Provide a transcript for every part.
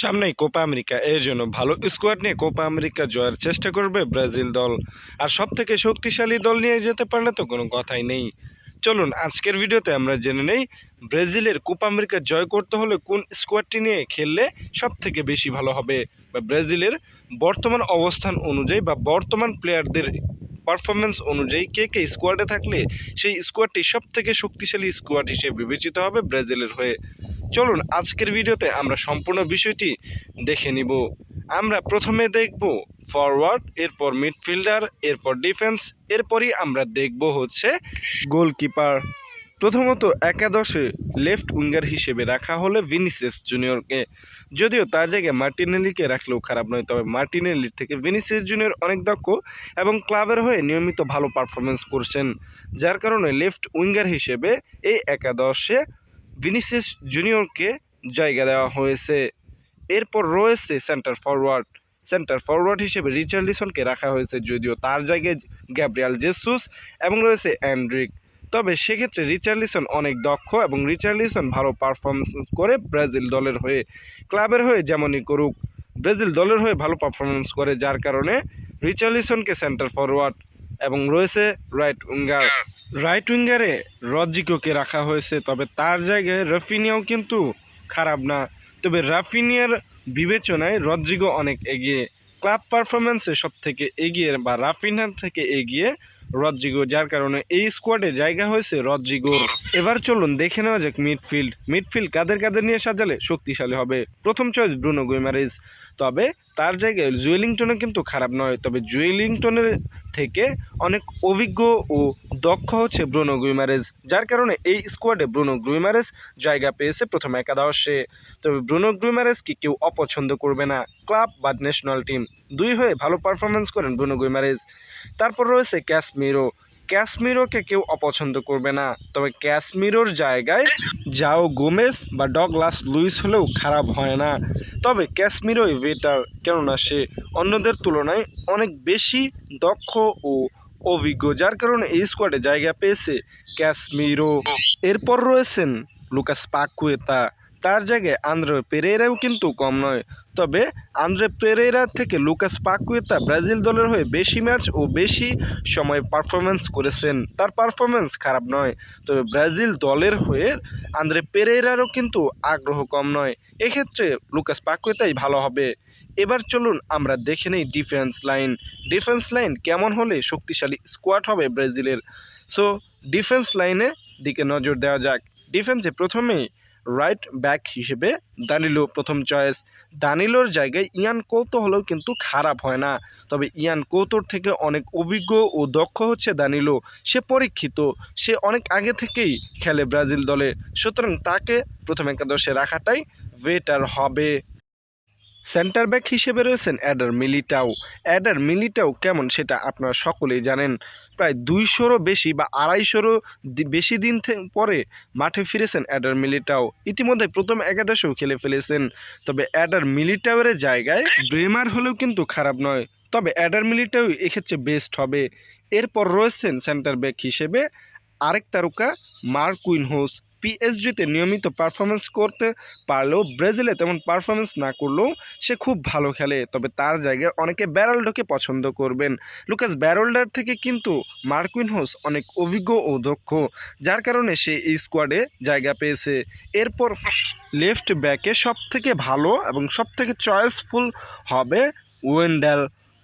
সামনেই Copa America, এর জন্য ভালো স্কোয়াড নিয়ে কোপা আমেরিকা জয়ের চেষ্টা করবে ব্রাজিল দল। আর সব থেকে শক্তিশালী দল নিয়ে যেতে পারলে তো কোনো কথাই নেই। চলুন আজকের ভিডিওতে আমরা জেনে নেই ব্রাজিলের কোপা আমেরিকা জয় করতে হলে কোন স্কোয়াডটি নিয়ে খেললে সব থেকে বেশি ভালো হবে, বা ব্রাজিলের বর্তমান অবস্থান অনুযায়ী বা বর্তমান প্লেয়ারদের পারফরমেন্স অনুযায়ী কে কে স্কোয়াডে থাকলে সেই স্কোয়াডটি সব থেকে শক্তিশালী স্কোয়াড হিসেবে বিবেচিত হবে ব্রাজিলের হয়ে। চলুন আজকের ভিডিওতে আমরা সম্পূর্ণ বিষয়টি দেখে নিব। আমরা প্রথমে দেখব ফরওয়ার্ড, এরপর মিডফিল্ডার, এরপর ডিফেন্স, এরপরই আমরা দেখব হচ্ছে গোলকিপার। প্রথমত একাদশে লেফট উইঙ্গার হিসেবে রাখা হলে ভিনিসিয়াস জুনিয়রকে, যদিও তার জায়গায় মার্টিনেলিকে রাখলেও খারাপ নয়, তবে মার্টিনেলির থেকে ভিনিসিয়াস জুনিয়র অনেক দক্ষ এবং ক্লাবের হয়ে নিয়মিত ভালো পারফরমেন্স করছেন, যার কারণে লেফট উইঙ্গার হিসেবে এই একাদশে ভিনিসিয়াস জুনিয়রকে জায়গা দেওয়া হয়েছে। এরপর রয়েছে সেন্টার ফরওয়ার্ড হিসেবে রিচার্লিসনকে রাখা হয়েছে, যদিও তার জায়গায় গ্যাব্রিয়াল জেসুস এবং রয়েছে অ্যান্ড্রিক। তবে সেক্ষেত্রে রিচার্লিসন অনেক দক্ষ এবং রিচার্লিসন ভালো পারফরমেন্স করে ব্রাজিল দলের হয়ে। ক্লাবের হয়ে যেমনই করুক, ব্রাজিল দলের হয়ে ভালো পারফরমেন্স করে, যার কারণে রিচার্লিসনকে সেন্টার ফরওয়ার্ড এবং রয়েছে রাইট উইঙ্গারে রদ্রিগোকে রাখা হয়েছে। তবে তার জায়গায় রাফিনিয়াও কিন্তু খারাপ না, তবে রাফিনিয়ার বিবেচনায় রদ্রিগো অনেক এগিয়ে, ক্লাব পারফরমেন্সে সব থেকে এগিয়ে বা রাফিনিয়ার থেকে এগিয়ে রদ্রিগো, যার কারণে এই স্কোয়াডে জায়গা হয়েছে রদ্রিগোর। এবার চলুন দেখে নেওয়া যাক মিডফিল্ড কাদের কাদের নিয়ে সাজালে শক্তিশালী হবে। প্রথম চয়েস ব্রুনো গুইমারেজ, তবে তার জায়গায় জুয়েলিংটনও কিন্তু খারাপ নয়, তবে জুয়েলিংটনের থেকে অনেক অভিজ্ঞ ও দক্ষ হচ্ছে ব্রুনো গুইমারেজ, যার কারণে এই স্কোয়াডে ব্রুনো গুইমারেজ জায়গা পেয়েছে প্রথম একাদশে। তবে ব্রুনো গুইমারেজকে কেউ অপছন্দ করবে না, ক্লাব বা ন্যাশনাল টিম দুই হয়ে ভালো পারফরমেন্স করেন ব্রুনো গুইমারেজ। তারপর রয়েছে ক্যাসমিরোকে কেউ অপছন্দ করবে না, তবে ক্যাসমিরোর জায়গায় জাও গোমেজ বা ডগলাস লুইস হলেও খারাপ হয় না। তবে ক্যাসমিরোই বেটার, কেননা সে অন্যদের তুলনায় অনেক বেশি দক্ষ ও অভিজ্ঞ, যার কারণে এই স্কোয়াডে জায়গা পেয়েছে ক্যাসমিরো। এরপর রয়েছেন লুকাস পাকুয়েতা, তার জায়গায় আন্দ্রে পেরেরাও কিন্তু কম নয়, তবে আন্দ্রে পেরেরা থেকে লুকাস পাকুয়েতা ব্রাজিল দলের হয়ে বেশি ম্যাচ ও বেশি সময় পারফরমেন্স করেছেন, তার পারফরমেন্স খারাপ নয়, তবে ব্রাজিল দলের হয়ে আন্দ্রে পেরেরারও কিন্তু আগ্রহ কম নয়, এক্ষেত্রে লুকাস পাকুয়েতাই ভালো হবে। এবার চলুন আমরা দেখে নেই ডিফেন্স লাইন কেমন হলে শক্তিশালী স্কোয়াড হবে ব্রাজিলের। সো ডিফেন্স লাইনে দিকে নজর দেওয়া যাক। ডিফেন্সে প্রথমেই রাইট ব্যাক হিসেবে দানিলো প্রথম চয়েস। দানিলোর জায়গায় ইয়ান কৌতো হলেও কিন্তু খারাপ হয় না, তবে ইয়ান কৌতোর থেকে অনেক অভিজ্ঞ ও দক্ষ হচ্ছে দানিলো, সে পরীক্ষিত, সে অনেক আগে থেকেই খেলে ব্রাজিল দলে, সুতরাং তাকে প্রথম একাদশে রাখাটাই বেটার হবে। সেন্টার ব্যাক হিসেবে রয়েছেন অ্যাডার মিলিটাও কেমন সেটা আপনারা সকলেই জানেন, প্রায় 200রও বেশি বা 250রও বেশি দিন পরে মাঠে ফিরেছেন অ্যাডার মিলিটাও, ইতিমধ্যে প্রথম একাদশেও খেলে ফেলেছেন। তবে অ্যাডার মিলিটাওয়ের জায়গায় ব্রেমার হলেও কিন্তু খারাপ নয়, তবে অ্যাডার মিলিটাও এক্ষেত্রে বেস্ট হবে। এরপর রয়েছেন সেন্টার ব্যাক হিসেবে আরেক তারকা মার্কুইনহোস, পিএসজিতে নিয়মিত পারফরমেন্স করতে পারলেও ব্রাজিলে তেমন পারফরমেন্স না করলেও সে খুব ভালো খেলে, তবে তার জায়গায় অনেকে ব্যারোল্ডোকে পছন্দ করবেন। লুকাস ব্যারোল্ডার থেকে কিন্তু মার্কুইনহোস অনেক অভিজ্ঞ ও দক্ষ, যার কারণে সে এই স্কোয়াডে জায়গা পেয়েছে। এরপর লেফট ব্যাকে সব থেকে ভালো এবং সব থেকে চয়েসফুল হবে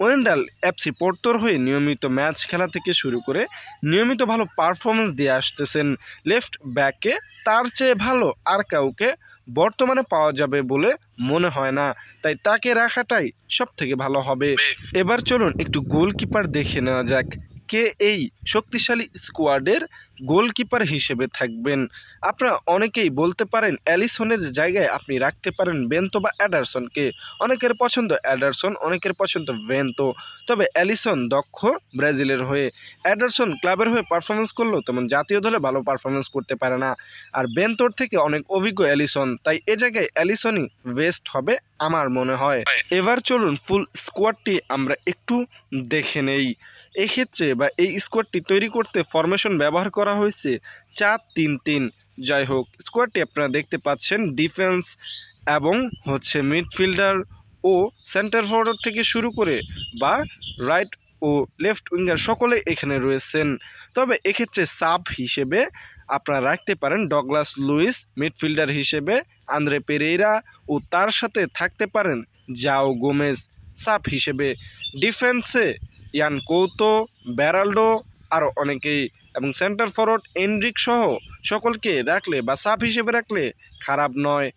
ওয়েন্ডাল এফসি পোর্তোর হয়ে নিয়মিত ম্যাচ খেলা থেকে শুরু করে নিয়মিত ভালো পারফরমেন্স দিয়ে আসতেছেন। লেফট ব্যাকে তার চেয়ে ভালো আর কাউকে বর্তমানে পাওয়া যাবে বলে মনে হয় না, তাই তাকে রাখাটাই সব থেকে ভালো হবে। এবার চলুন একটু গোলকিপার দেখে নেওয়া যাক, কে এই শক্তিশালী স্কোয়াডের গোলকিপার হিসেবে থাকবেন। আপনারা অনেকেই বলতে পারেন অ্যালিসনের জায়গায় আপনি রাখতে পারেন বেন্তো বা অ্যাডারসনকে, অনেকের পছন্দ অ্যাডারসন, অনেকের পছন্দ বেন্তো, তবে অ্যালিসন দক্ষ ব্রাজিলের হয়ে, অ্যাডারসন ক্লাবের হয়ে পারফরমেন্স করলেও তেমন জাতীয় দলে ভালো পারফরমেন্স করতে পারে না, আর বেন্তোর থেকে অনেক অভিজ্ঞ অ্যালিসন, তাই এ জায়গায় অ্যালিসনই বেস্ট হবে আমার মনে হয়। এবার চলুন ফুল স্কোয়াডটি আমরা একটু দেখে নেই। এক্ষেত্রে বা এই স্কোয়াডটি তৈরি করতে ফরমেশন ব্যবহার করা হয়েছে 4-3-3। যাই হোক, স্কোয়াডটি আপনারা দেখতে পাচ্ছেন, ডিফেন্স এবং হচ্ছে মিডফিল্ডার ও সেন্টার ফরওয়ার্ড থেকে শুরু করে বা রাইট ও লেফট উইঙ্গার সকলে এখানে রয়েছেন। তবে এক্ষেত্রে সাব হিসেবে আপনারা রাখতে পারেন ডগলাস লুইস, মিডফিল্ডার হিসেবে আন্দ্রে পেরেইরা ও তার সাথে থাকতে পারেন জাও গোমেজ সাব হিসেবে। ডিফেন্সে ইয়ান কৌতো, ব্যারাল্ডো আরও অনেকেই, এবং সেন্টার ফরওয়ার্ড এনরিক সহ সকলকে রাখলে বা সাব হিসেবে রাখলে খারাপ নয়।